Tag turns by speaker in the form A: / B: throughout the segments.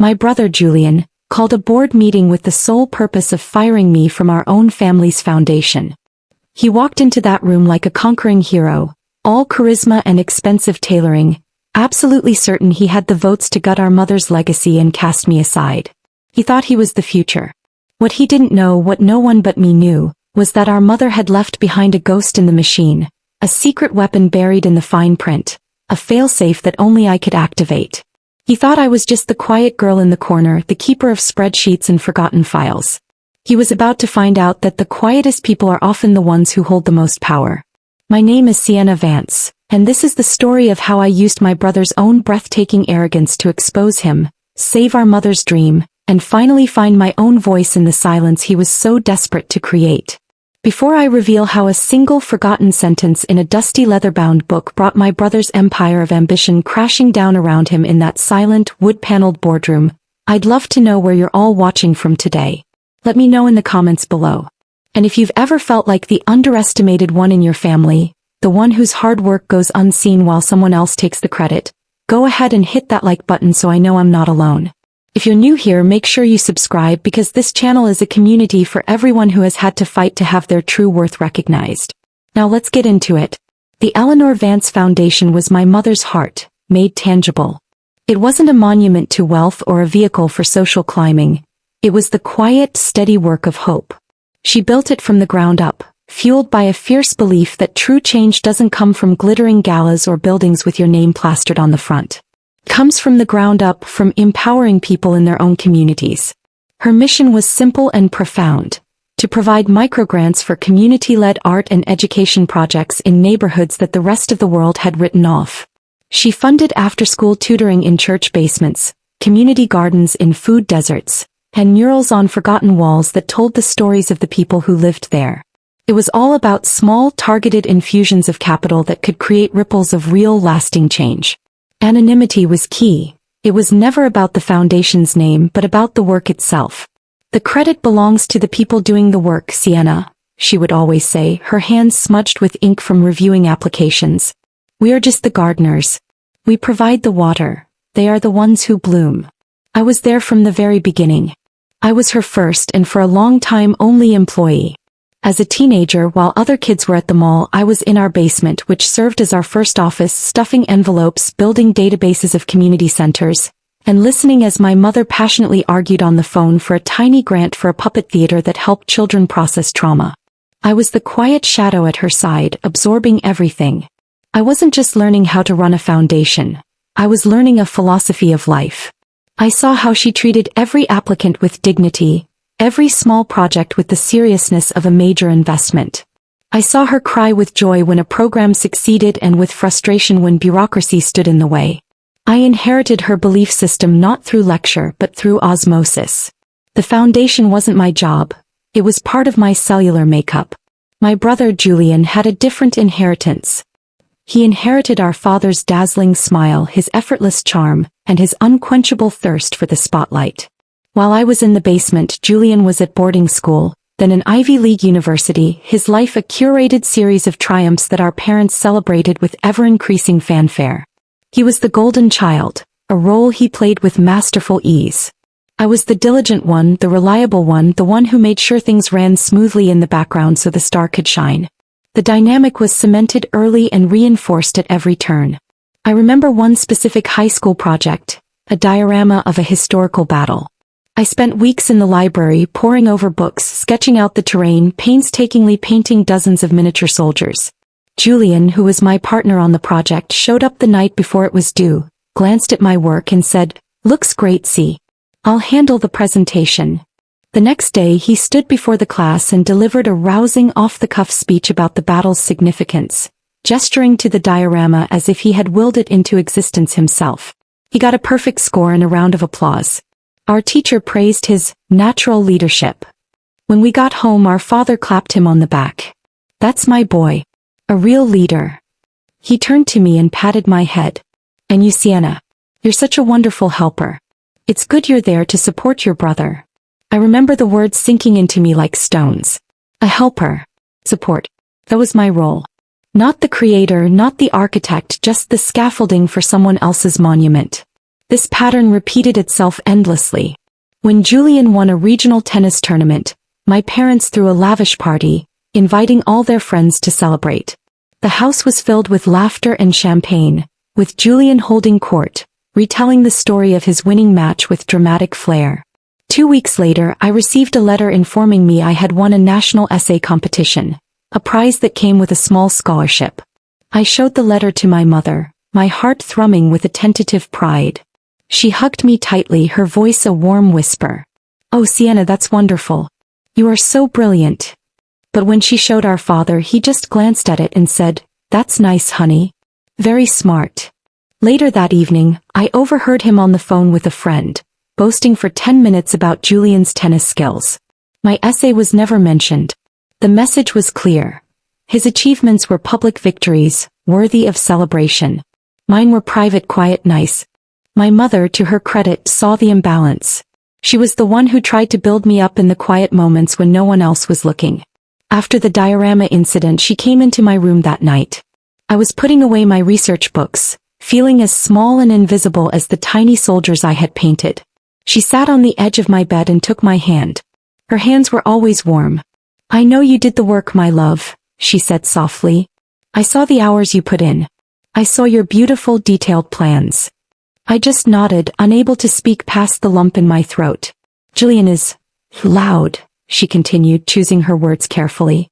A: My brother Julian called a board meeting with the sole purpose of firing me from our own family's foundation. He walked into that room like a conquering hero, all charisma and expensive tailoring, absolutely certain he had the votes to gut our mother's legacy and cast me aside. He thought he was the future. What he didn't know, what no one but me knew, was that our mother had left behind a ghost in the machine, a secret weapon buried in the fine print, a failsafe that only I could activate. He thought I was just the quiet girl in the corner, the keeper of spreadsheets and forgotten files. He was about to find out that the quietest people are often the ones who hold the most power. My name is Sienna Vance, and this is the story of how I used my brother's own breathtaking arrogance to expose him, save our mother's dream, and finally find my own voice in the silence he was so desperate to create. Before I reveal how a single forgotten sentence in a dusty leather-bound book brought my brother's empire of ambition crashing down around him in that silent, wood-paneled boardroom, I'd love to know where you're all watching from today. Let me know in the comments below. And if you've ever felt like the underestimated one in your family, the one whose hard work goes unseen while someone else takes the credit, go ahead and hit that like button so I know I'm not alone. If you're new here, make sure you subscribe because this channel is a community for everyone who has had to fight to have their true worth recognized. Now let's get into it. The Eleanor Vance Foundation was my mother's heart, made tangible. It wasn't a monument to wealth or a vehicle for social climbing. It was the quiet, steady work of hope. She built it from the ground up, fueled by a fierce belief that true change doesn't come from glittering galas or buildings with your name plastered on the front. Comes from the ground up, from empowering people in their own communities. Her mission was simple and profound: to provide microgrants for community-led art and education projects in neighborhoods that the rest of the world had written off. She funded after-school tutoring in church basements, community gardens in food deserts, and murals on forgotten walls that told the stories of the people who lived there. It was all about small, targeted infusions of capital that could create ripples of real, lasting change. Anonymity was key. It was never about the foundation's name but about the work itself. The credit belongs to the people doing the work, Sienna, she would always say, her hands smudged with ink from reviewing applications. We are just the gardeners. We provide the water. They are the ones who bloom. I was there from the very beginning. I was her first and for a long time only employee. As a teenager, while other kids were at the mall, I was in our basement, which served as our first office, stuffing envelopes, building databases of community centers, and listening as my mother passionately argued on the phone for a tiny grant for a puppet theater that helped children process trauma. I was the quiet shadow at her side, absorbing everything. I wasn't just learning how to run a foundation. I was learning a philosophy of life. I saw how she treated every applicant with dignity, every small project with the seriousness of a major investment. I saw her cry with joy when a program succeeded and with frustration when bureaucracy stood in the way. I inherited her belief system not through lecture but through osmosis. The foundation wasn't my job. It was part of my cellular makeup. My brother Julian had a different inheritance. He inherited our father's dazzling smile, his effortless charm, and his unquenchable thirst for the spotlight. While I was in the basement, Julian was at boarding school, then an Ivy League university, his life a curated series of triumphs that our parents celebrated with ever-increasing fanfare. He was the golden child, a role he played with masterful ease. I was the diligent one, the reliable one, the one who made sure things ran smoothly in the background so the star could shine. The dynamic was cemented early and reinforced at every turn. I remember one specific high school project, a diorama of a historical battle. I spent weeks in the library poring over books, sketching out the terrain, painstakingly painting dozens of miniature soldiers. Julian, who was my partner on the project, showed up the night before it was due, glanced at my work and said, "Looks great, see. I'll handle the presentation." The next day he stood before the class and delivered a rousing off-the-cuff speech about the battle's significance, gesturing to the diorama as if he had willed it into existence himself. He got a perfect score and a round of applause. Our teacher praised his natural leadership. When we got home, our father clapped him on the back. "That's my boy. A real leader." He turned to me and patted my head. "And you, Sienna, you're such a wonderful helper. It's good you're there to support your brother." I remember the words sinking into me like stones. A helper. Support. That was my role. Not the creator, not the architect, just the scaffolding for someone else's monument. This pattern repeated itself endlessly. When Julian won a regional tennis tournament, my parents threw a lavish party, inviting all their friends to celebrate. The house was filled with laughter and champagne, with Julian holding court, retelling the story of his winning match with dramatic flair. 2 weeks later, I received a letter informing me I had won a national essay competition, a prize that came with a small scholarship. I showed the letter to my mother, my heart thrumming with a tentative pride. She hugged me tightly, her voice a warm whisper. "Oh, Sienna, that's wonderful. You are so brilliant." But when she showed our father, he just glanced at it and said, "That's nice, honey. Very smart." Later that evening, I overheard him on the phone with a friend, boasting for 10 minutes about Julian's tennis skills. My essay was never mentioned. The message was clear. His achievements were public victories, worthy of celebration. Mine were private, quiet, nice. My mother, to her credit, saw the imbalance. She was the one who tried to build me up in the quiet moments when no one else was looking. After the diorama incident, she came into my room that night. I was putting away my research books, feeling as small and invisible as the tiny soldiers I had painted. She sat on the edge of my bed and took my hand. Her hands were always warm. "I know you did the work, my love," she said softly. "I saw the hours you put in. I saw your beautiful, detailed plans." I just nodded, unable to speak past the lump in my throat. "Julian is loud," she continued, choosing her words carefully.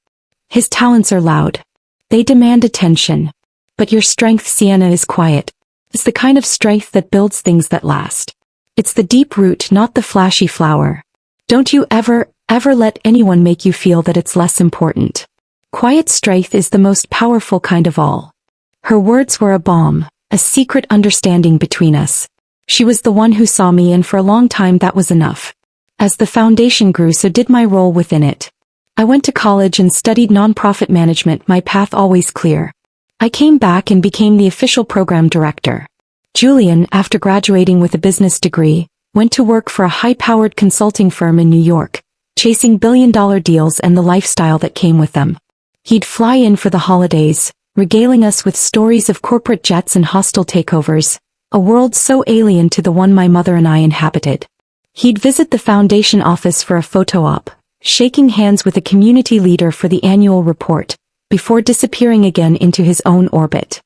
A: "His talents are loud. They demand attention. But your strength, Sienna, is quiet. It's the kind of strength that builds things that last. It's the deep root, not the flashy flower. Don't you ever let anyone make you feel that it's less important. Quiet strength is the most powerful kind of all." Her words were a balm, a secret understanding between us. She was the one who saw me, and for a long time that was enough. As the foundation grew, so did my role within it. I went to college and studied nonprofit management, my path always clear. I came back and became the official program director. Julian, after graduating with a business degree, went to work for a high-powered consulting firm in New York, chasing billion-dollar deals and the lifestyle that came with them. He'd fly in for the holidays, regaling us with stories of corporate jets and hostile takeovers, a world so alien to the one my mother and I inhabited. He'd visit the foundation office for a photo op, shaking hands with a community leader for the annual report, before disappearing again into his own orbit.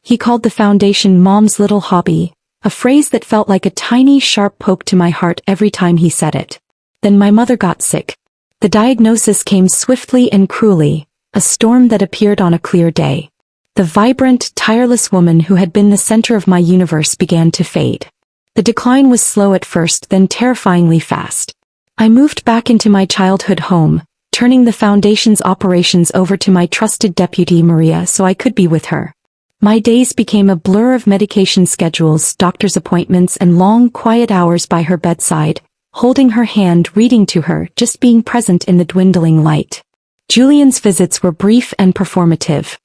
A: He called the foundation Mom's little hobby, a phrase that felt like a tiny sharp poke to my heart every time he said it. Then my mother got sick. The diagnosis came swiftly and cruelly, a storm that appeared on a clear day. The vibrant, tireless woman who had been the center of my universe began to fade. The decline was slow at first, then terrifyingly fast. I moved back into my childhood home, turning the foundation's operations over to my trusted deputy Maria so I could be with her. My days became a blur of medication schedules, doctor's appointments, and long, quiet hours by her bedside, holding her hand, reading to her, just being present in the dwindling light. Julian's visits were brief and performative.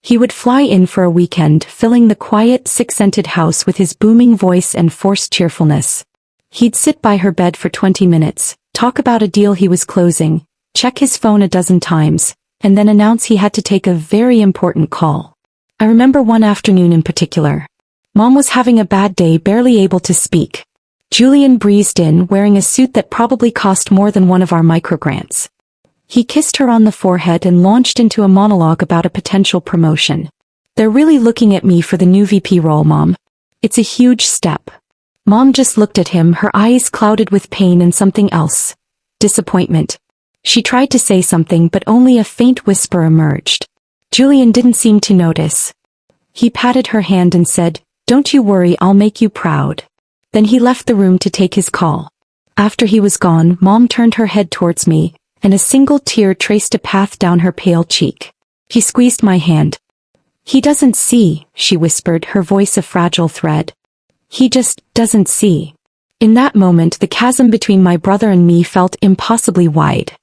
A: He would fly in for a weekend, filling the quiet, sick-scented house with his booming voice and forced cheerfulness. He'd sit by her bed for 20 minutes, talk about a deal he was closing, check his phone a dozen times, and then announce he had to take a very important call. I remember one afternoon in particular. Mom was having a bad day, barely able to speak. Julian breezed in, wearing a suit that probably cost more than one of our microgrants. He kissed her on the forehead and launched into a monologue about a potential promotion. "They're really looking at me for the new VP role, Mom. It's a huge step." Mom just looked at him, her eyes clouded with pain and something else. Disappointment. She tried to say something, but only a faint whisper emerged. Julian didn't seem to notice. He patted her hand and said, "Don't you worry, I'll make you proud." Then he left the room to take his call. After he was gone, Mom turned her head towards me, and a single tear traced a path down her pale cheek. He squeezed my hand. "He doesn't see," she whispered, her voice a fragile thread. "He just doesn't see." In that moment, the chasm between my brother and me felt impossibly wide.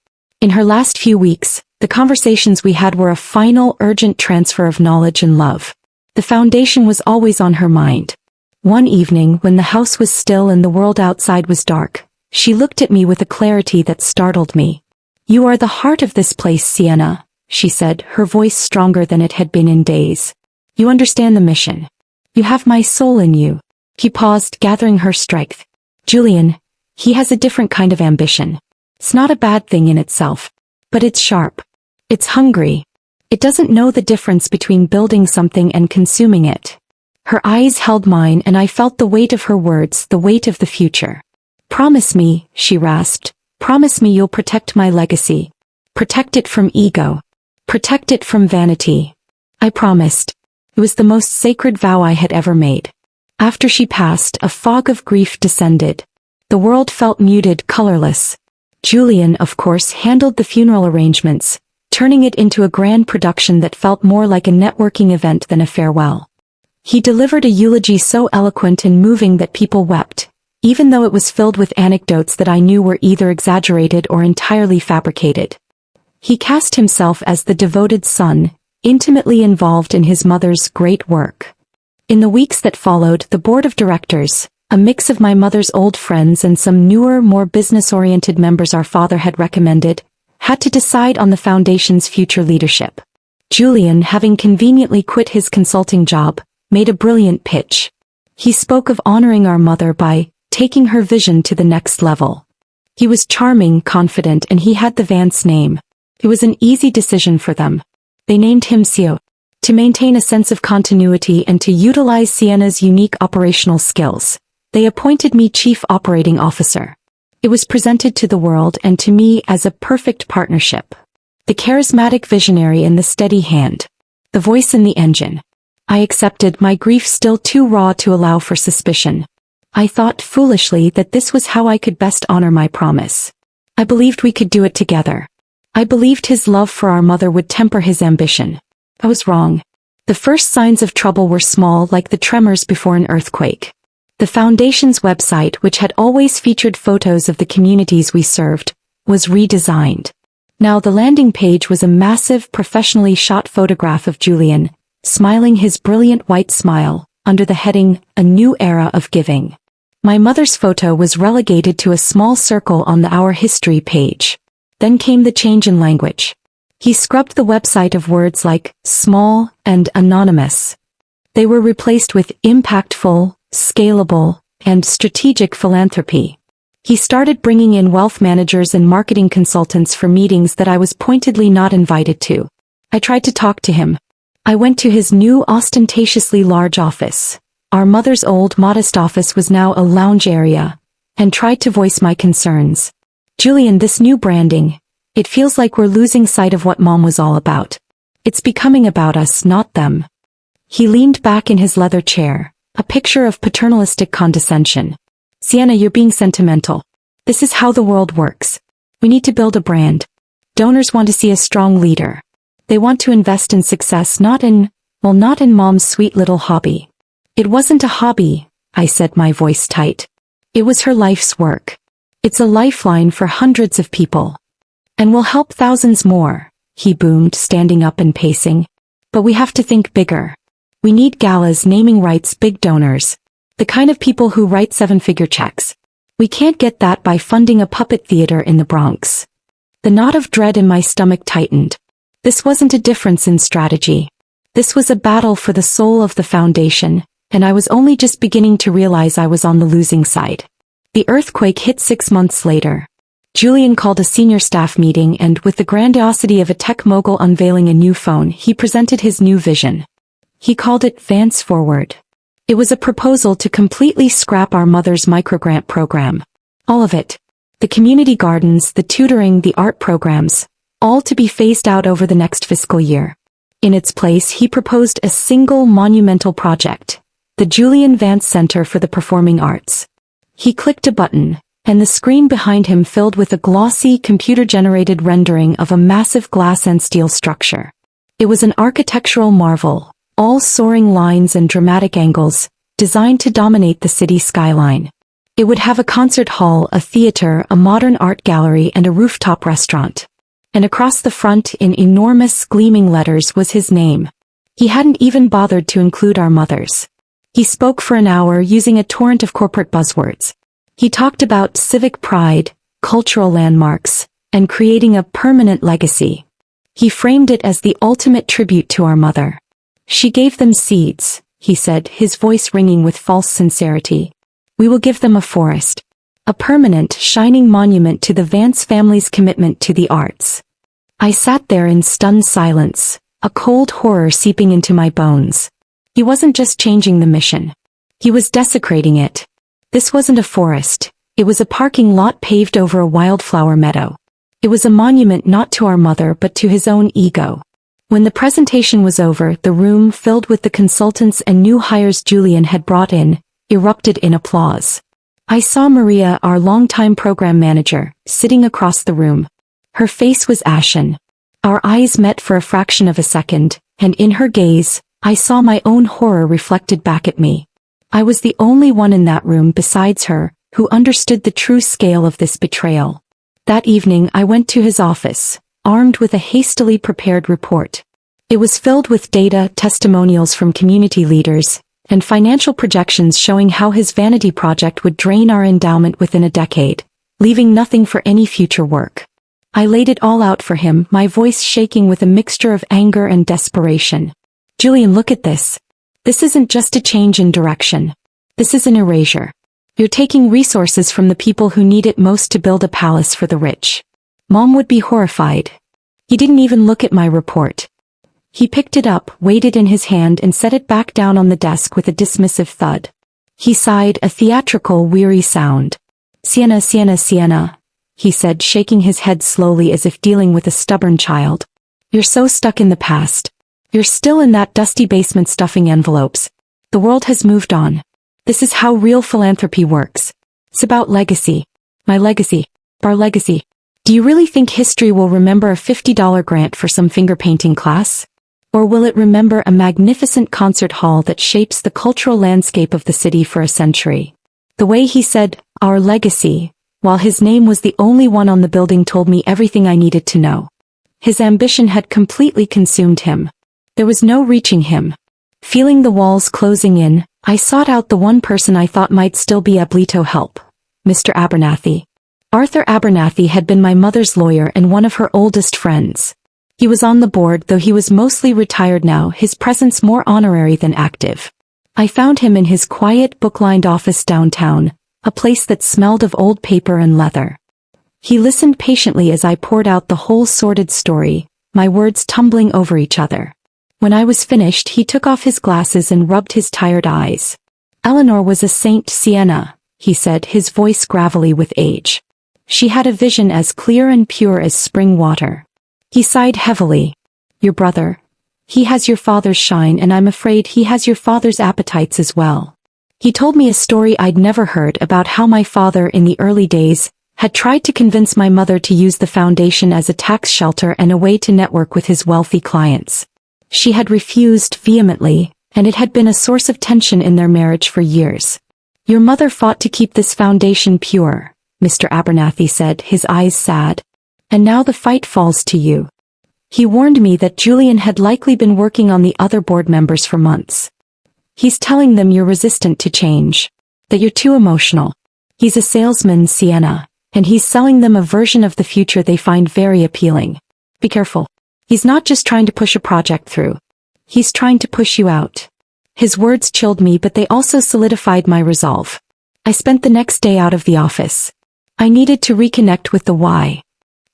A: In her last few weeks, the conversations we had were a final, urgent transfer of knowledge and love. The foundation was always on her mind. One evening, when the house was still and the world outside was dark, she looked at me with a clarity that startled me. "You are the heart of this place, Sienna," she said, her voice stronger than it had been in days. "You understand the mission. You have my soul in you. She paused, gathering her strength. Julian, he has a different kind of ambition. It's not a bad thing in itself. But it's sharp. It's hungry. It doesn't know the difference between building something and consuming it. Her eyes held mine and I felt the weight of her words, the weight of the future. Promise me, she rasped. Promise me you'll protect my legacy. Protect it from ego. Protect it from vanity. I promised. It was the most sacred vow I had ever made. After she passed, a fog of grief descended. The world felt muted, colorless. Julian, of course, handled the funeral arrangements, turning it into a grand production that felt more like a networking event than a farewell. He delivered a eulogy so eloquent and moving that people wept, even though it was filled with anecdotes that I knew were either exaggerated or entirely fabricated. He cast himself as the devoted son, intimately involved in his mother's great work. In the weeks that followed, the board of directors, a mix of my mother's old friends and some newer, more business-oriented members our father had recommended, had to decide on the foundation's future leadership. Julian, having conveniently quit his consulting job, made a brilliant pitch. He spoke of honoring our mother by taking her vision to the next level. He was charming, confident, and he had the Vance name. It was an easy decision for them. They named him CEO. To maintain a sense of continuity and to utilize Sienna's unique operational skills, they appointed me Chief Operating Officer. It was presented to the world and to me as a perfect partnership. The charismatic visionary and the steady hand. The voice in the engine. I accepted, my grief still too raw to allow for suspicion. I thought foolishly that this was how I could best honor my promise. I believed we could do it together. I believed his love for our mother would temper his ambition. I was wrong. The first signs of trouble were small, like the tremors before an earthquake. The Foundation's website, which had always featured photos of the communities we served, was redesigned. Now the landing page was a massive, professionally shot photograph of Julian, smiling his brilliant white smile, under the heading, A New Era of Giving. My mother's photo was relegated to a small circle on the Our History page. Then came the change in language. He scrubbed the website of words like small and anonymous. They were replaced with impactful, scalable, and strategic philanthropy. He started bringing in wealth managers and marketing consultants for meetings that I was pointedly not invited to. I tried to talk to him. I went to his new ostentatiously large office. Our mother's old modest office was now a lounge area, and tried to voice my concerns. Julian, this new branding, it feels like we're losing sight of what Mom was all about. It's becoming about us, not them. He leaned back in his leather chair, a picture of paternalistic condescension. Sienna, you're being sentimental. This is how the world works. We need to build a brand. Donors want to see a strong leader. They want to invest in success, not in Mom's sweet little hobby. It wasn't a hobby, I said, my voice tight. It was her life's work. It's a lifeline for hundreds of people. And will help thousands more, he boomed, standing up and pacing. But we have to think bigger. We need galas, naming rights, big donors. The kind of people who write seven-figure checks. We can't get that by funding a puppet theater in the Bronx. The knot of dread in my stomach tightened. This wasn't a difference in strategy. This was a battle for the soul of the Foundation, and I was only just beginning to realize I was on the losing side. The earthquake hit 6 months later. Julian called a senior staff meeting and, with the grandiosity of a tech mogul unveiling a new phone, he presented his new vision. He called it Vance Forward. It was a proposal to completely scrap our mother's microgrant program. All of it. The community gardens, the tutoring, the art programs, all to be phased out over the next fiscal year. In its place, he proposed a single monumental project, the Julian Vance Center for the Performing Arts. He clicked a button, and the screen behind him filled with a glossy, computer-generated rendering of a massive glass and steel structure. It was an architectural marvel, all soaring lines and dramatic angles, designed to dominate the city skyline. It would have a concert hall, a theater, a modern art gallery, and a rooftop restaurant. And across the front, in enormous, gleaming letters, was his name. He hadn't even bothered to include our mothers. He spoke for an hour using a torrent of corporate buzzwords. He talked about civic pride, cultural landmarks, and creating a permanent legacy. He framed it as the ultimate tribute to our mother. She gave them seeds, he said, his voice ringing with false sincerity. We will give them a forest. A permanent, shining monument to the Vance family's commitment to the arts. I sat there in stunned silence, a cold horror seeping into my bones. He wasn't just changing the mission. He was desecrating it. This wasn't a forest. It was a parking lot paved over a wildflower meadow. It was a monument not to our mother but to his own ego. When the presentation was over, the room, filled with the consultants and new hires Julian had brought in, erupted in applause. I saw Maria, our longtime program manager, sitting across the room. Her face was ashen. Our eyes met for a fraction of a second, and in her gaze, I saw my own horror reflected back at me. I was the only one in that room besides her, who understood the true scale of this betrayal. That evening I went to his office, armed with a hastily prepared report. It was filled with data, testimonials from community leaders, and financial projections showing how his vanity project would drain our endowment within a decade, leaving nothing for any future work. I laid it all out for him, my voice shaking with a mixture of anger and desperation. Julian, look at this. This isn't just a change in direction. This is an erasure. You're taking resources from the people who need it most to build a palace for the rich. Mom would be horrified. He didn't even look at my report. He picked it up, weighed it in his hand and set it back down on the desk with a dismissive thud. He sighed, a theatrical, weary sound. Sienna, Sienna, Sienna, he said, shaking his head slowly as if dealing with a stubborn child. You're so stuck in the past. You're still in that dusty basement stuffing envelopes. The world has moved on. This is how real philanthropy works. It's about legacy. My legacy. Our legacy. Do you really think history will remember a $50 grant for some finger painting class? Or will it remember a magnificent concert hall that shapes the cultural landscape of the city for a century? The way he said, our legacy, while his name was the only one on the building, told me everything I needed to know. His ambition had completely consumed him. There was no reaching him. Feeling the walls closing in, I sought out the one person I thought might still be able to help. Mr. Abernathy. Arthur Abernathy had been my mother's lawyer and one of her oldest friends. He was on the board, though he was mostly retired now, his presence more honorary than active. I found him in his quiet, book-lined office downtown, a place that smelled of old paper and leather. He listened patiently as I poured out the whole sordid story, my words tumbling over each other. When I was finished, he took off his glasses and rubbed his tired eyes. Eleanor was a saint, Sienna, he said, his voice gravelly with age. She had a vision as clear and pure as spring water. He sighed heavily. Your brother. He has your father's shine, and I'm afraid he has your father's appetites as well. He told me a story I'd never heard about how my father, in the early days, had tried to convince my mother to use the foundation as a tax shelter and a way to network with his wealthy clients. She had refused vehemently, and it had been a source of tension in their marriage for years. Your mother fought to keep this foundation pure, Mr. Abernathy said, his eyes sad. And now the fight falls to you. He warned me that Julian had likely been working on the other board members for months. He's telling them you're resistant to change. That you're too emotional. He's a salesman, Sienna, and he's selling them a version of the future they find very appealing. Be careful. He's not just trying to push a project through. He's trying to push you out. His words chilled me, but they also solidified my resolve. I spent the next day out of the office. I needed to reconnect with the why.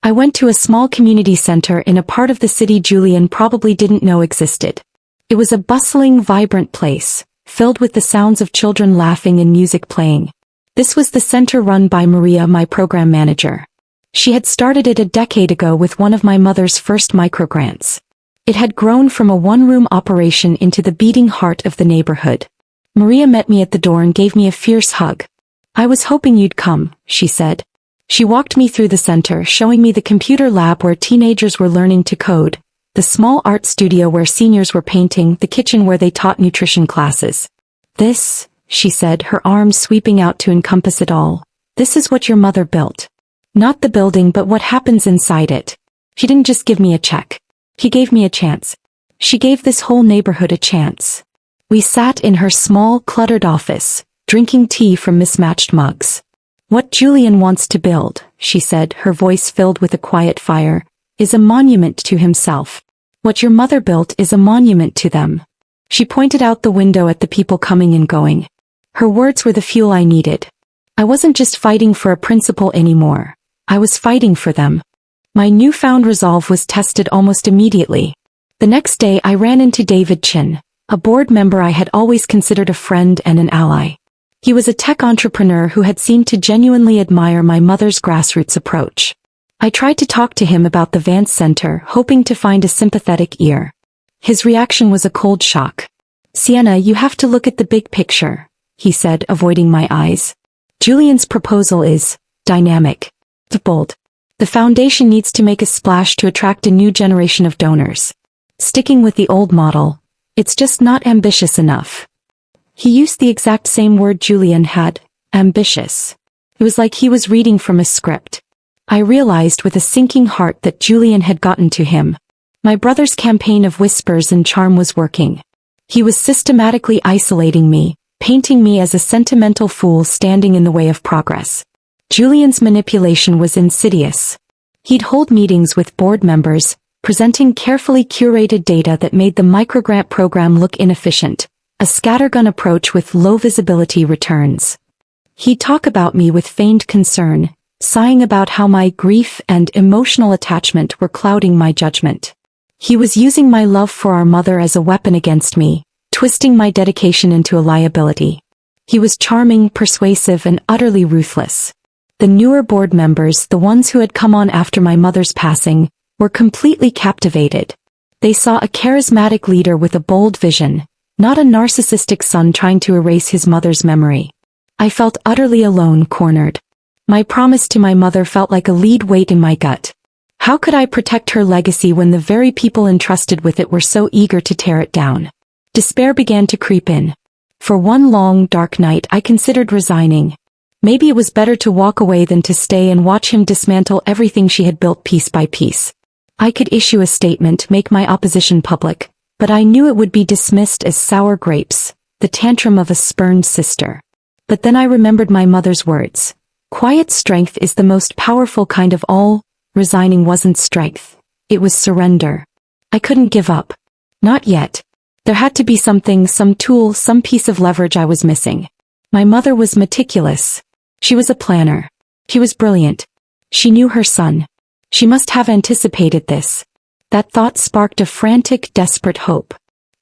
A: I went to a small community center in a part of the city Julian probably didn't know existed. It was a bustling, vibrant place, filled with the sounds of children laughing and music playing. This was the center run by Maria, my program manager. She had started it a decade ago with one of my mother's first microgrants. It had grown from a one-room operation into the beating heart of the neighborhood. Maria met me at the door and gave me a fierce hug. I was hoping you'd come, she said. She walked me through the center, showing me the computer lab where teenagers were learning to code, the small art studio where seniors were painting, the kitchen where they taught nutrition classes. This, she said, her arms sweeping out to encompass it all, this is what your mother built. Not the building, but what happens inside it. She didn't just give me a check. She gave me a chance. She gave this whole neighborhood a chance. We sat in her small, cluttered office, drinking tea from mismatched mugs. What Julian wants to build, she said, her voice filled with a quiet fire, is a monument to himself. What your mother built is a monument to them. She pointed out the window at the people coming and going. Her words were the fuel I needed. I wasn't just fighting for a principle anymore. I was fighting for them. My newfound resolve was tested almost immediately. The next day I ran into David Chin, a board member I had always considered a friend and an ally. He was a tech entrepreneur who had seemed to genuinely admire my mother's grassroots approach. I tried to talk to him about the Vance Center, hoping to find a sympathetic ear. His reaction was a cold shock. "Sienna, you have to look at the big picture," he said, avoiding my eyes. "Julian's proposal is dynamic, bold. The foundation needs to make a splash to attract a new generation of donors. Sticking with the old model, it's just not ambitious enough." He used the exact same word Julian had, ambitious. It was like he was reading from a script. I realized with a sinking heart that Julian had gotten to him. My brother's campaign of whispers and charm was working. He was systematically isolating me, painting me as a sentimental fool standing in the way of progress. Julian's manipulation was insidious. He'd hold meetings with board members, presenting carefully curated data that made the microgrant program look inefficient, a scattergun approach with low visibility returns. He'd talk about me with feigned concern, sighing about how my grief and emotional attachment were clouding my judgment. He was using my love for our mother as a weapon against me, twisting my dedication into a liability. He was charming, persuasive, and utterly ruthless. The newer board members, the ones who had come on after my mother's passing, were completely captivated. They saw a charismatic leader with a bold vision, not a narcissistic son trying to erase his mother's memory. I felt utterly alone, cornered. My promise to my mother felt like a lead weight in my gut. How could I protect her legacy when the very people entrusted with it were so eager to tear it down? Despair began to creep in. For one long, dark night I considered resigning. Maybe it was better to walk away than to stay and watch him dismantle everything she had built piece by piece. I could issue a statement, make my opposition public, but I knew it would be dismissed as sour grapes, the tantrum of a spurned sister. But then I remembered my mother's words. Quiet strength is the most powerful kind of all. Resigning wasn't strength. It was surrender. I couldn't give up. Not yet. There had to be something, some tool, some piece of leverage I was missing. My mother was meticulous. She was a planner. She was brilliant. She knew her son. She must have anticipated this. That thought sparked a frantic, desperate hope.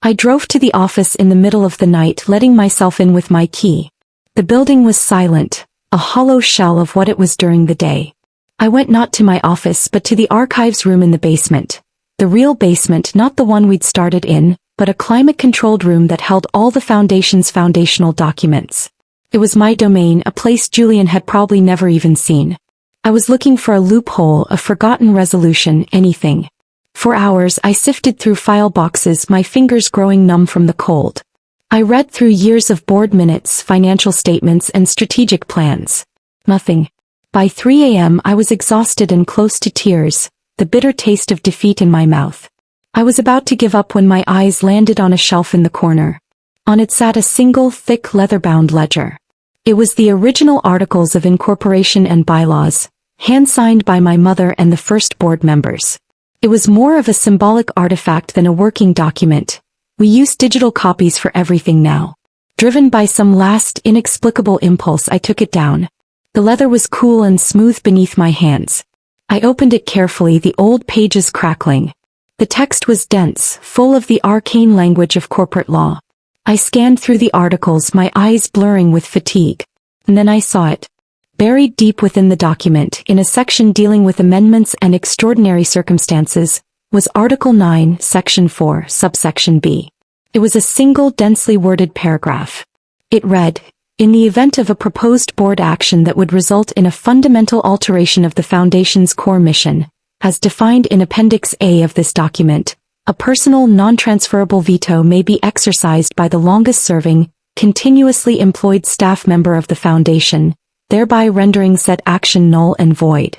A: I drove to the office in the middle of the night, letting myself in with my key. The building was silent, a hollow shell of what it was during the day. I went not to my office but to the archives room in the basement. The real basement, not the one we'd started in, but a climate-controlled room that held all the foundation's foundational documents. It was my domain, a place Julian had probably never even seen. I was looking for a loophole, a forgotten resolution, anything. For hours I sifted through file boxes, my fingers growing numb from the cold. I read through years of board minutes, financial statements, and strategic plans. Nothing. By 3 a.m. I was exhausted and close to tears, the bitter taste of defeat in my mouth. I was about to give up when my eyes landed on a shelf in the corner. On it sat a single, thick, leather-bound ledger. It was the original articles of incorporation and bylaws, hand-signed by my mother and the first board members. It was more of a symbolic artifact than a working document. We use digital copies for everything now. Driven by some last, inexplicable impulse, I took it down. The leather was cool and smooth beneath my hands. I opened it carefully, the old pages crackling. The text was dense, full of the arcane language of corporate law. I scanned through the articles, my eyes blurring with fatigue. And then I saw it. Buried deep within the document, in a section dealing with amendments and extraordinary circumstances, was Article 9, Section 4, Subsection B. It was a single densely worded paragraph. It read, "In the event of a proposed board action that would result in a fundamental alteration of the Foundation's core mission, as defined in Appendix A of this document, a personal non-transferable veto may be exercised by the longest-serving, continuously employed staff member of the Foundation, thereby rendering said action null and void.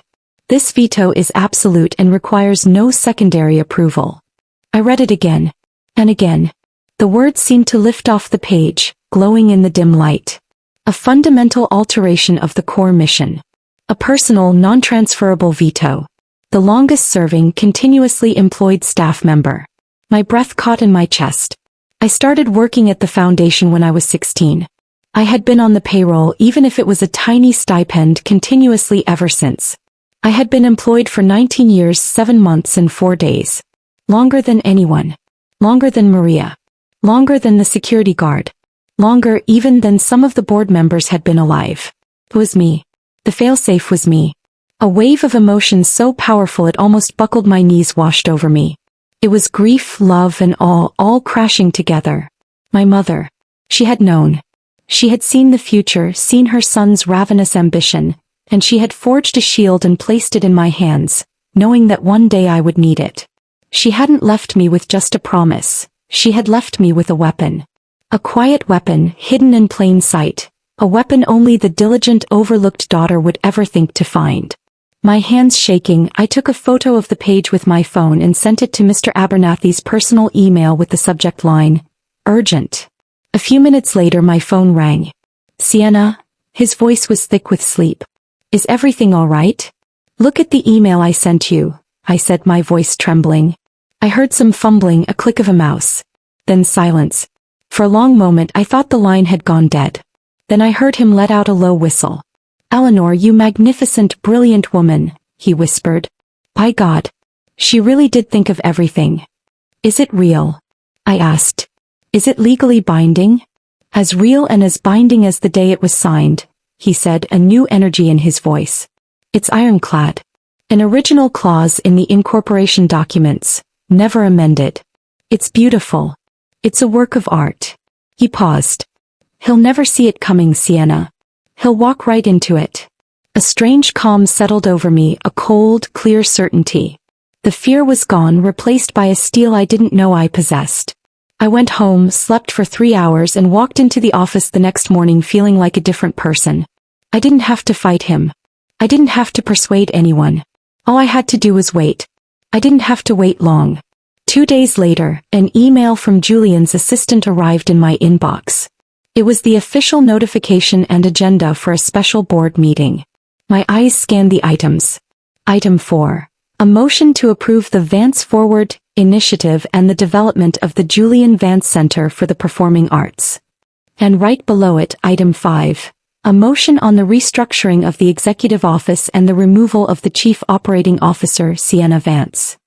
A: This veto is absolute and requires no secondary approval." I read it again. And again. The words seemed to lift off the page, glowing in the dim light. A fundamental alteration of the core mission. A personal non-transferable veto. The longest-serving, continuously employed staff member. My breath caught in my chest. I started working at the foundation when I was 16. I had been on the payroll, even if it was a tiny stipend, continuously ever since. I had been employed for 19 years, 7 months and 4 days. Longer than anyone. Longer than Maria. Longer than the security guard. Longer even than some of the board members had been alive. It was me. The failsafe was me. A wave of emotions so powerful it almost buckled my knees washed over me. It was grief, love and all crashing together. My mother. She had known. She had seen the future, seen her son's ravenous ambition, and she had forged a shield and placed it in my hands, knowing that one day I would need it. She hadn't left me with just a promise. She had left me with a weapon. A quiet weapon, hidden in plain sight. A weapon only the diligent, overlooked daughter would ever think to find. My hands shaking, I took a photo of the page with my phone and sent it to Mr. Abernathy's personal email with the subject line, "Urgent." A few minutes later my phone rang. "Sienna?" His voice was thick with sleep. "Is everything all right?" "Look at the email I sent you," I said, my voice trembling. I heard some fumbling, a click of a mouse. Then silence. For a long moment I thought the line had gone dead. Then I heard him let out a low whistle. "Eleanor, you magnificent, brilliant woman," he whispered. By God. She really did think of everything. "Is it real?" I asked. "Is it legally binding?" "As real and as binding as the day it was signed," he said, a new energy in his voice. "It's ironclad. An original clause in the incorporation documents, never amended. It's beautiful. It's a work of art." He paused. "He'll never see it coming, Sienna. He'll walk right into it." A strange calm settled over me, a cold, clear certainty. The fear was gone, replaced by a steel I didn't know I possessed. I went home, slept for 3 hours and walked into the office the next morning feeling like a different person. I didn't have to fight him. I didn't have to persuade anyone. All I had to do was wait. I didn't have to wait long. 2 days later, an email from Julian's assistant arrived in my inbox. It was the official notification and agenda for a special board meeting. My eyes scanned the items. Item 4. A motion to approve the Vance Forward initiative and the development of the Julian Vance Center for the Performing Arts. And right below it, Item 5. A motion on the restructuring of the executive office and the removal of the chief operating officer, Sienna Vance.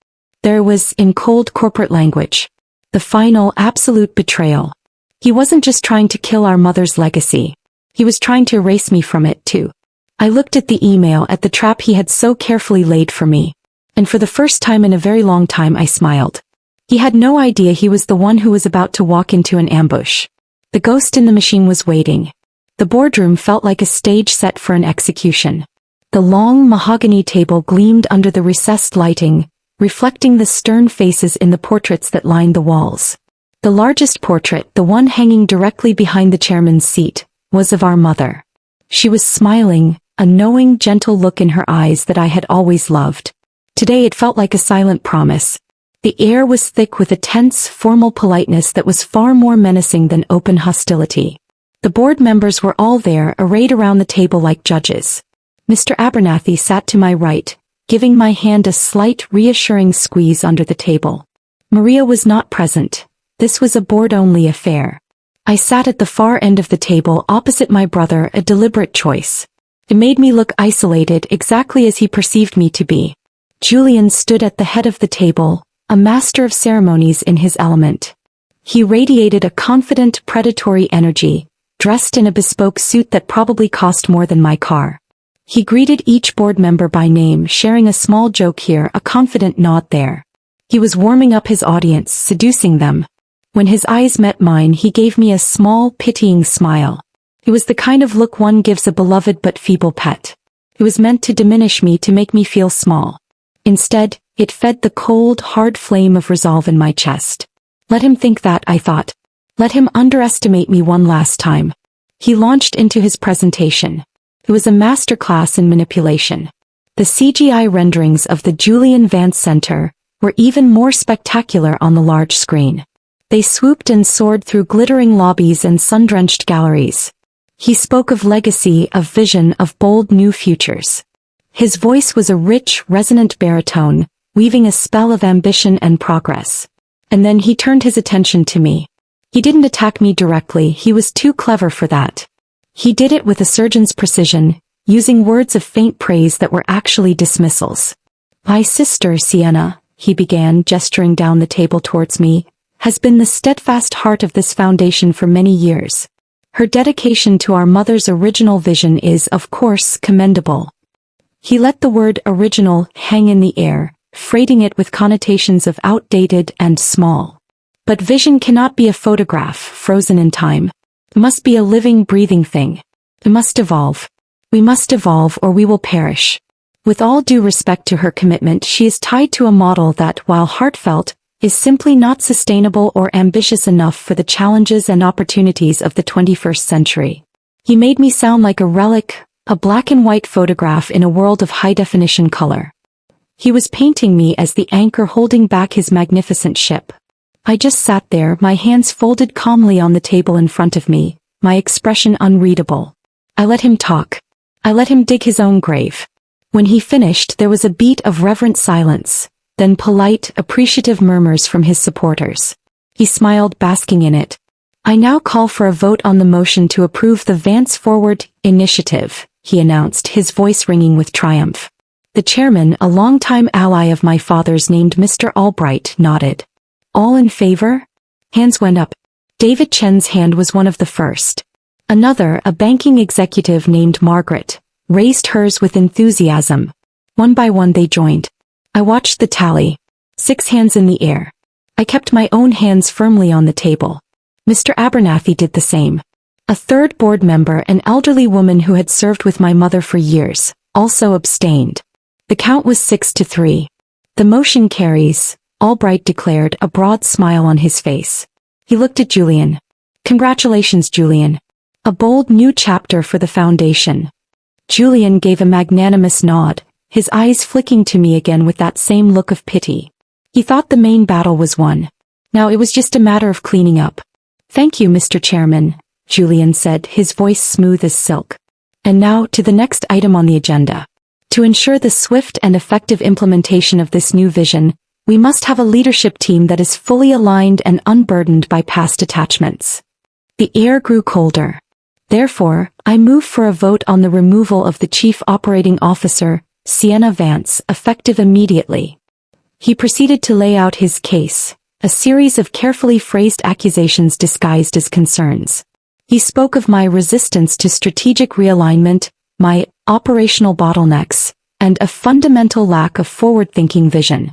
A: There was, in cold corporate language, the final, absolute betrayal. He wasn't just trying to kill our mother's legacy. He was trying to erase me from it, too. I looked at the email, at the trap he had so carefully laid for me. And for the first time in a very long time I smiled. He had no idea he was the one who was about to walk into an ambush. The ghost in the machine was waiting. The boardroom felt like a stage set for an execution. The long mahogany table gleamed under the recessed lighting, reflecting the stern faces in the portraits that lined the walls. The largest portrait, the one hanging directly behind the chairman's seat, was of our mother. She was smiling, a knowing, gentle look in her eyes that I had always loved. Today it felt like a silent promise. The air was thick with a tense, formal politeness that was far more menacing than open hostility. The board members were all there, arrayed around the table like judges. Mr. Abernathy sat to my right, giving my hand a slight, reassuring squeeze under the table. Maria was not present. This was a board-only affair. I sat at the far end of the table opposite my brother, a deliberate choice. It made me look isolated, exactly as he perceived me to be. Julian stood at the head of the table, a master of ceremonies in his element. He radiated a confident, predatory energy, dressed in a bespoke suit that probably cost more than my car. He greeted each board member by name, sharing a small joke here, a confident nod there. He was warming up his audience, seducing them. When his eyes met mine, he gave me a small, pitying smile. It was the kind of look one gives a beloved but feeble pet. It was meant to diminish me, to make me feel small. Instead, it fed the cold, hard flame of resolve in my chest. Let him think that, I thought. Let him underestimate me one last time. He launched into his presentation. It was a masterclass in manipulation. The CGI renderings of the Julian Vance Center were even more spectacular on the large screen. They swooped and soared through glittering lobbies and sun-drenched galleries. He spoke of legacy, of vision, of bold new futures. His voice was a rich, resonant baritone, weaving a spell of ambition and progress. And then he turned his attention to me. He didn't attack me directly, he was too clever for that. He did it with a surgeon's precision, using words of faint praise that were actually dismissals. My sister, Sienna, he began, gesturing down the table towards me, has been the steadfast heart of this foundation for many years. Her dedication to our mother's original vision is, of course, commendable. He let the word original hang in the air, freighting it with connotations of outdated and small. But vision cannot be a photograph, frozen in time. It must be a living, breathing thing. It must evolve. We must evolve or we will perish. With all due respect to her commitment, she is tied to a model that, while heartfelt, is simply not sustainable or ambitious enough for the challenges and opportunities of the 21st century. He made me sound like a relic, a black and white photograph in a world of high-definition color. He was painting me as the anchor holding back his magnificent ship. I just sat there, my hands folded calmly on the table in front of me, my expression unreadable. I let him talk. I let him dig his own grave. When he finished, there was a beat of reverent silence, then polite, appreciative murmurs from his supporters. He smiled, basking in it. I now call for a vote on the motion to approve the Vance Forward Initiative, he announced, his voice ringing with triumph. The chairman, a longtime ally of my father's named Mr. Albright, nodded. All in favor? Hands went up. David Chen's hand was one of the first. Another, a banking executive named Margaret, raised hers with enthusiasm. One by one they joined. I watched the tally. 6 hands in the air. I kept my own hands firmly on the table. Mr. Abernathy did the same. A third board member, an elderly woman who had served with my mother for years, also abstained. The count was 6-3. The motion carries, Albright declared, a broad smile on his face. He looked at Julian. Congratulations, Julian. A bold new chapter for the foundation. Julian gave a magnanimous nod, his eyes flicking to me again with that same look of pity. He thought the main battle was won. Now it was just a matter of cleaning up. Thank you, Mr. Chairman, Julian said, his voice smooth as silk. And now to the next item on the agenda. To ensure the swift and effective implementation of this new vision, we must have a leadership team that is fully aligned and unburdened by past attachments. The air grew colder. Therefore, I move for a vote on the removal of the Chief Operating Officer, Sienna Vance, effective immediately. He proceeded to lay out his case, a series of carefully phrased accusations disguised as concerns. He spoke of my resistance to strategic realignment, my operational bottlenecks, and a fundamental lack of forward-thinking vision.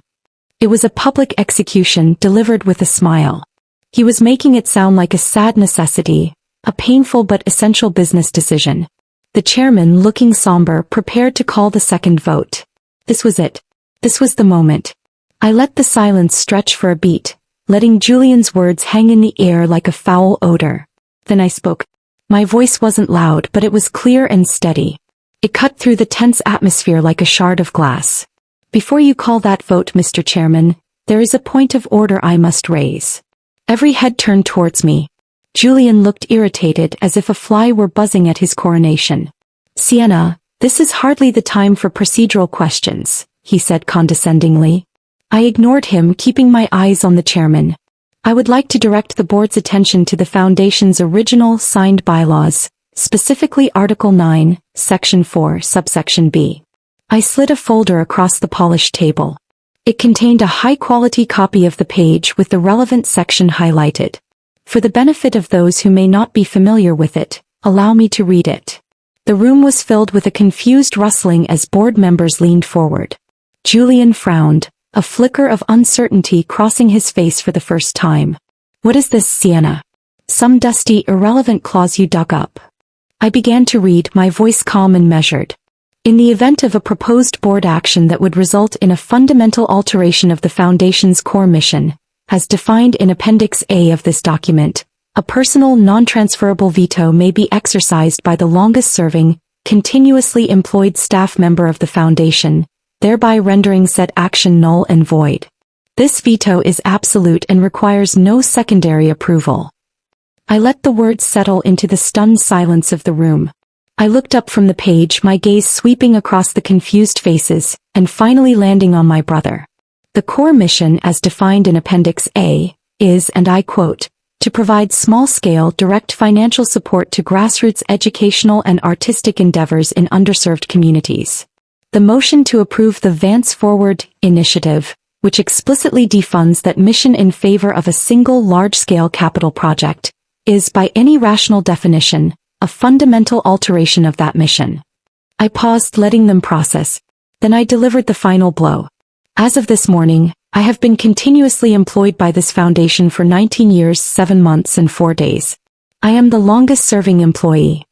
A: It was a public execution delivered with a smile. He was making it sound like a sad necessity, a painful but essential business decision. The chairman, looking somber, prepared to call the second vote. This was it. This was the moment. I let the silence stretch for a beat, letting Julian's words hang in the air like a foul odor. Then I spoke. My voice wasn't loud, but it was clear and steady. It cut through the tense atmosphere like a shard of glass. Before you call that vote, Mr. Chairman, there is a point of order I must raise. Every head turned towards me. Julian looked irritated, as if a fly were buzzing at his coronation. Sienna, this is hardly the time for procedural questions, he said condescendingly. I ignored him, keeping my eyes on the chairman. I would like to direct the board's attention to the Foundation's original signed bylaws, specifically Article 9, Section 4, Subsection B. I slid a folder across the polished table. It contained a high-quality copy of the page with the relevant section highlighted. For the benefit of those who may not be familiar with it, allow me to read it. The room was filled with a confused rustling as board members leaned forward. Julian frowned, a flicker of uncertainty crossing his face for the first time. What is this, Sienna? Some dusty, irrelevant clause you dug up. I began to read, my voice calm and measured. In the event of a proposed board action that would result in a fundamental alteration of the Foundation's core mission, as defined in Appendix A of this document, a personal non-transferable veto may be exercised by the longest-serving, continuously employed staff member of the Foundation, thereby rendering said action null and void. This veto is absolute and requires no secondary approval. I let the words settle into the stunned silence of the room. I looked up from the page, my gaze sweeping across the confused faces, and finally landing on my brother. The core mission as defined in Appendix A is, and I quote, to provide small-scale direct financial support to grassroots educational and artistic endeavors in underserved communities. The motion to approve the Vance Forward initiative, which explicitly defunds that mission in favor of a single large-scale capital project, is, by any rational definition, a fundamental alteration of that mission. I paused, letting them process. Then I delivered the final blow. As of this morning, I have been continuously employed by this foundation for 19 years, 7 months and 4 days. I am the longest-serving employee.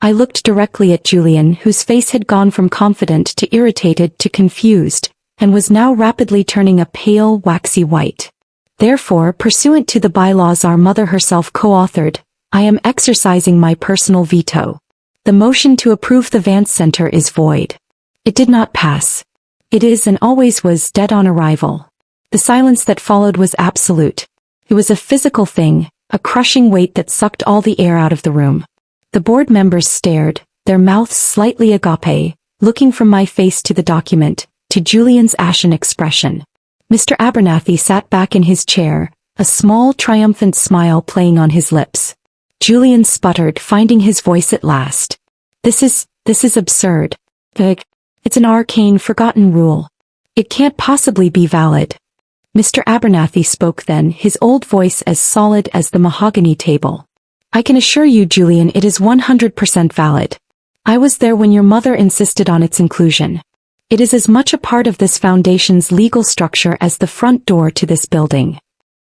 A: I looked directly at Julian, whose face had gone from confident to irritated to confused, and was now rapidly turning a pale, waxy white. Therefore, pursuant to the bylaws our mother herself co-authored, I am exercising my personal veto. The motion to approve the Vance Center is void. It did not pass. It is and always was dead on arrival. The silence that followed was absolute. It was a physical thing, a crushing weight that sucked all the air out of the room. The board members stared, their mouths slightly agape, looking from my face to the document, to Julian's ashen expression. Mr. Abernathy sat back in his chair, a small triumphant smile playing on his lips. Julian sputtered, finding his voice at last. This is absurd. It's an arcane, forgotten rule. It can't possibly be valid. Mr. Abernathy spoke then, his old voice as solid as the mahogany table. I can assure you, Julian, it is 100% valid. I was there when your mother insisted on its inclusion. It is as much a part of this foundation's legal structure as the front door to this building.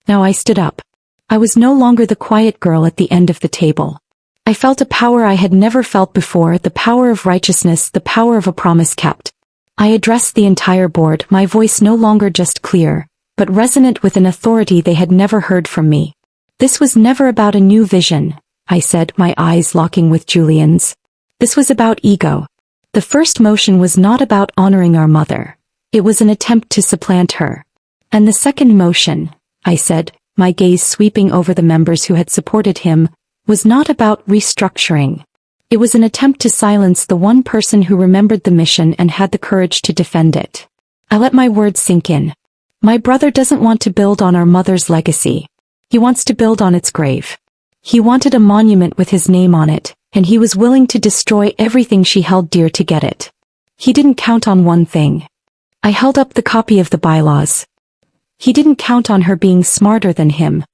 A: Now I stood up. I was no longer the quiet girl at the end of the table. I felt a power I had never felt before, the power of righteousness, the power of a promise kept. I addressed the entire board, my voice no longer just clear, but resonant with an authority they had never heard from me. This was never about a new vision, I said, my eyes locking with Julian's. This was about ego. The first motion was not about honoring our mother. It was an attempt to supplant her. And the second motion, I said, my gaze sweeping over the members who had supported him, was not about restructuring. It was an attempt to silence the one person who remembered the mission and had the courage to defend it. I let my words sink in. My brother doesn't want to build on our mother's legacy. He wants to build on its grave. He wanted a monument with his name on it, and he was willing to destroy everything she held dear to get it. He didn't count on one thing. I held up the copy of the bylaws. He didn't count on her being smarter than him.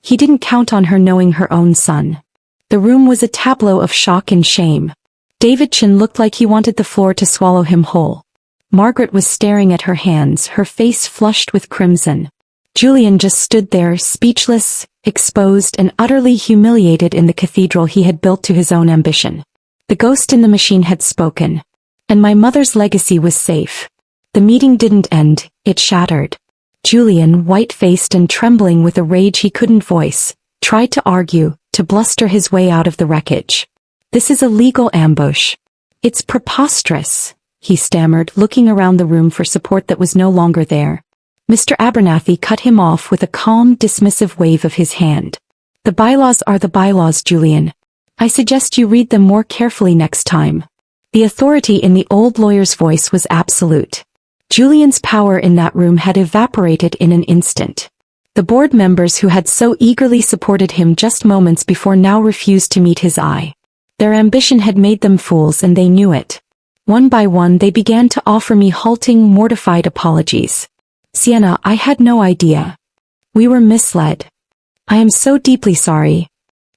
A: He didn't count on her knowing her own son. The room was a tableau of shock and shame. David Chin looked like he wanted the floor to swallow him whole. Margaret was staring at her hands, her face flushed with crimson. Julian just stood there, speechless, exposed and utterly humiliated in the cathedral he had built to his own ambition. The ghost in the machine had spoken. And my mother's legacy was safe. The meeting didn't end, it shattered. Julian, white-faced and trembling with a rage he couldn't voice, tried to argue, to bluster his way out of the wreckage. This is a legal ambush. It's preposterous, he stammered, looking around the room for support that was no longer there. Mr. Abernathy cut him off with a calm, dismissive wave of his hand. The bylaws are the bylaws, Julian. I suggest you read them more carefully next time. The authority in the old lawyer's voice was absolute. Julian's power in that room had evaporated in an instant. The board members who had so eagerly supported him just moments before now refused to meet his eye. Their ambition had made them fools and they knew it. One by one they began to offer me halting, mortified apologies. Sienna, I had no idea. We were misled. I am so deeply sorry.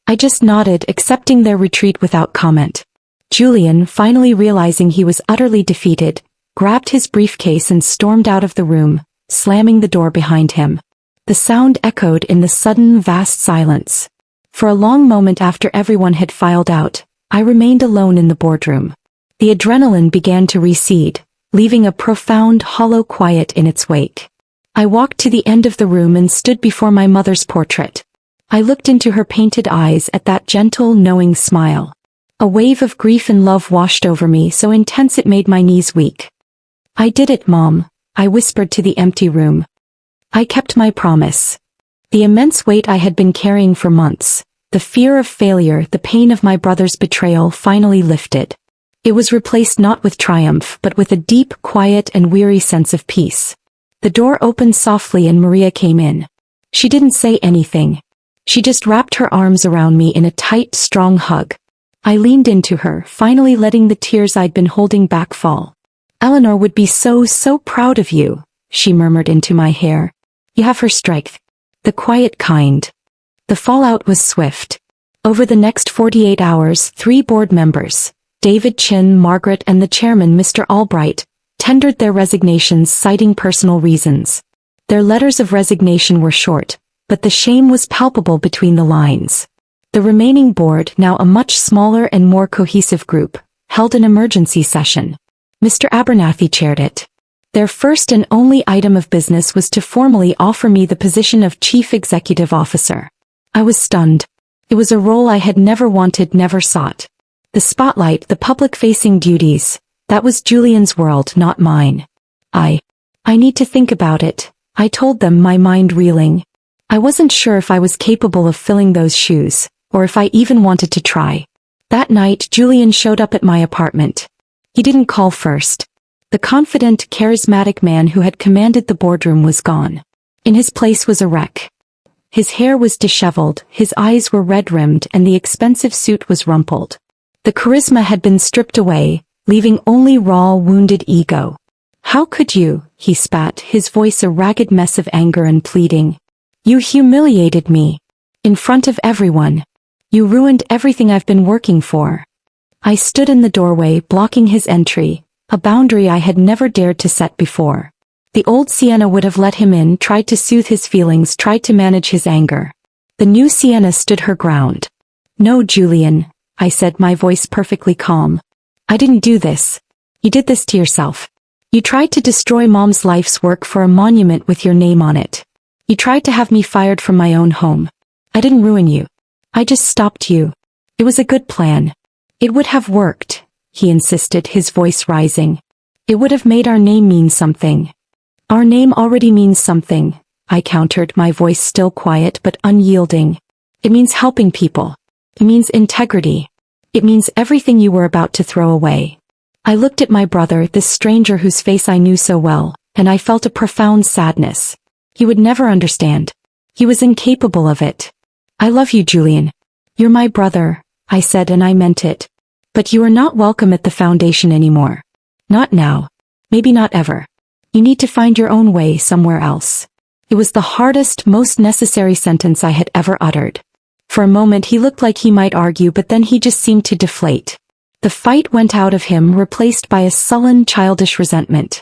A: I just nodded, accepting their retreat without comment. Julian, finally realizing he was utterly defeated, grabbed his briefcase and stormed out of the room, slamming the door behind him. The sound echoed in the sudden vast silence. For a long moment after everyone had filed out, I remained alone in the boardroom. The adrenaline began to recede, leaving a profound, hollow quiet in its wake. I walked to the end of the room and stood before my mother's portrait. I looked into her painted eyes at that gentle, knowing smile. A wave of grief and love washed over me, so intense it made my knees weak. I did it, Mom, I whispered to the empty room. I kept my promise. The immense weight I had been carrying for months, the fear of failure, the pain of my brother's betrayal finally lifted. It was replaced not with triumph but with a deep, quiet and weary sense of peace. The door opened softly and Maria came in. She didn't say anything. She just wrapped her arms around me in a tight, strong hug. I leaned into her, finally letting the tears I'd been holding back fall. "Eleanor would be so proud of you," she murmured into my hair. "You have her strength. The quiet kind." The fallout was swift. Over the next 48 hours, 3 board members, David Chin, Margaret and the chairman Mr. Albright, tendered their resignations citing personal reasons. Their letters of resignation were short, but the shame was palpable between the lines. The remaining board, now a much smaller and more cohesive group, held an emergency session. Mr. Abernathy chaired it. Their first and only item of business was to formally offer me the position of Chief Executive Officer. I was stunned. It was a role I had never wanted, never sought. The spotlight, the public-facing duties, that was Julian's world, not mine. I need to think about it, I told them, my mind reeling. I wasn't sure if I was capable of filling those shoes, or if I even wanted to try. That night, Julian showed up at my apartment. He didn't call first. The confident, charismatic man who had commanded the boardroom was gone. In his place was a wreck. His hair was disheveled, his eyes were red-rimmed, and the expensive suit was rumpled. The charisma had been stripped away, leaving only raw, wounded ego. "How could you?" he spat, his voice a ragged mess of anger and pleading. "You humiliated me. In front of everyone. You ruined everything I've been working for." I stood in the doorway, blocking his entry, a boundary I had never dared to set before. The old Sienna would have let him in, tried to soothe his feelings, tried to manage his anger. The new Sienna stood her ground. "No, Julian," I said, my voice perfectly calm. "I didn't do this. You did this to yourself. You tried to destroy Mom's life's work for a monument with your name on it. You tried to have me fired from my own home. I didn't ruin you. I just stopped you. It was a good plan. It would have worked," he insisted, his voice rising. "It would have made our name mean something." "Our name already means something," I countered, my voice still quiet but unyielding. "It means helping people. It means integrity. It means everything you were about to throw away." I looked at my brother, this stranger whose face I knew so well, and I felt a profound sadness. He would never understand. He was incapable of it. "I love you, Julian. You're my brother," I said, and I meant it. "But you are not welcome at the foundation anymore. Not now. Maybe not ever. You need to find your own way somewhere else." It was the hardest, most necessary sentence I had ever uttered. For a moment he looked like he might argue, but then he just seemed to deflate. The fight went out of him, replaced by a sullen, childish resentment.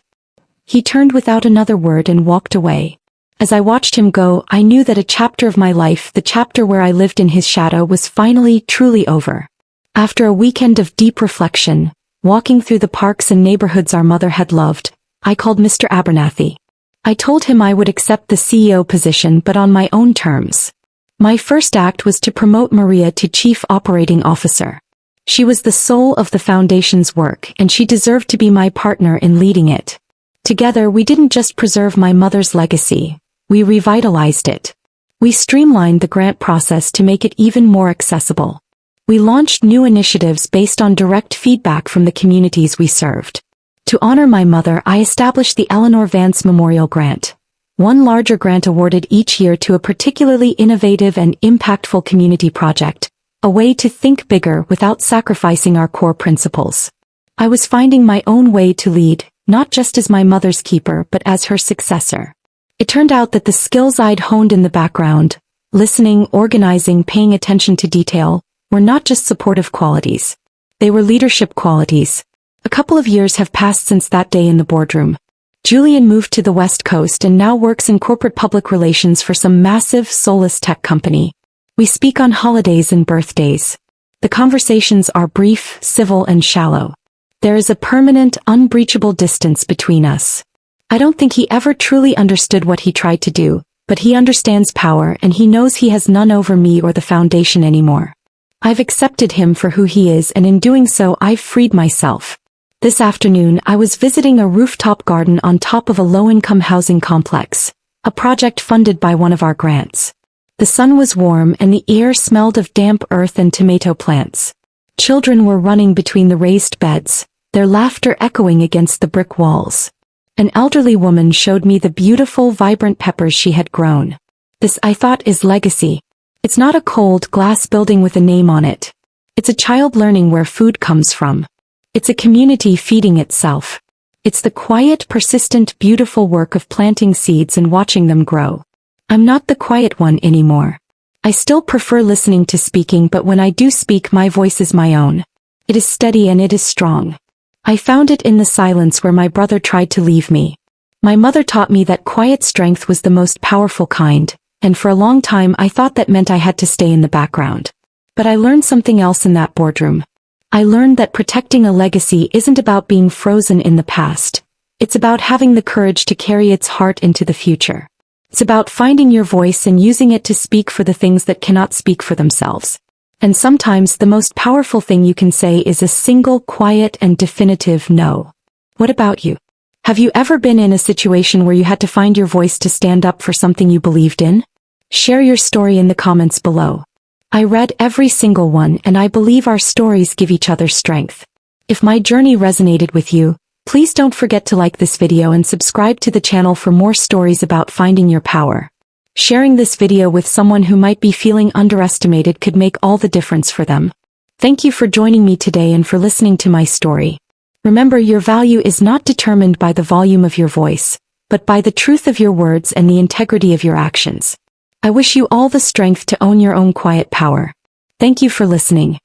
A: He turned without another word and walked away. As I watched him go, I knew that a chapter of my life, the chapter where I lived in his shadow, was finally, truly over. After a weekend of deep reflection, walking through the parks and neighborhoods our mother had loved, I called Mr. Abernathy. I told him I would accept the CEO position, but on my own terms. My first act was to promote Maria to Chief Operating Officer. She was the soul of the Foundation's work, and she deserved to be my partner in leading it. Together we didn't just preserve my mother's legacy, we revitalized it. We streamlined the grant process to make it even more accessible. We launched new initiatives based on direct feedback from the communities we served. To honor my mother, I established the Eleanor Vance Memorial Grant, one larger grant awarded each year to a particularly innovative and impactful community project, a way to think bigger without sacrificing our core principles. I was finding my own way to lead, not just as my mother's keeper but as her successor. It turned out that the skills I'd honed in the background, listening, organizing, paying attention to detail, were not just supportive qualities. They were leadership qualities. A couple of years have passed since that day in the boardroom. Julian moved to the West Coast and now works in corporate public relations for some massive, soulless tech company. We speak on holidays and birthdays. The conversations are brief, civil, and shallow. There is a permanent, unbreachable distance between us. I don't think he ever truly understood what he tried to do, but he understands power and he knows he has none over me or the Foundation anymore. I've accepted him for who he is, and in doing so I've freed myself. This afternoon I was visiting a rooftop garden on top of a low-income housing complex, a project funded by one of our grants. The sun was warm and the air smelled of damp earth and tomato plants. Children were running between the raised beds, their laughter echoing against the brick walls. An elderly woman showed me the beautiful, vibrant peppers she had grown. This, I thought, is legacy. It's not a cold glass building with a name on it. It's a child learning where food comes from. It's a community feeding itself. It's the quiet, persistent, beautiful work of planting seeds and watching them grow. I'm not the quiet one anymore. I still prefer listening to speaking, but when I do speak, my voice is my own. It is steady and it is strong. I found it in the silence where my brother tried to leave me. My mother taught me that quiet strength was the most powerful kind, and for a long time I thought that meant I had to stay in the background. But I learned something else in that boardroom. I learned that protecting a legacy isn't about being frozen in the past. It's about having the courage to carry its heart into the future. It's about finding your voice and using it to speak for the things that cannot speak for themselves. And sometimes the most powerful thing you can say is a single, quiet, and definitive no. What about you? Have you ever been in a situation where you had to find your voice to stand up for something you believed in? Share your story in the comments below. I read every single one, and I believe our stories give each other strength. If my journey resonated with you, please don't forget to like this video and subscribe to the channel for more stories about finding your power. Sharing this video with someone who might be feeling underestimated could make all the difference for them. Thank you for joining me today and for listening to my story. Remember, your value is not determined by the volume of your voice, but by the truth of your words and the integrity of your actions. I wish you all the strength to own your own quiet power. Thank you for listening.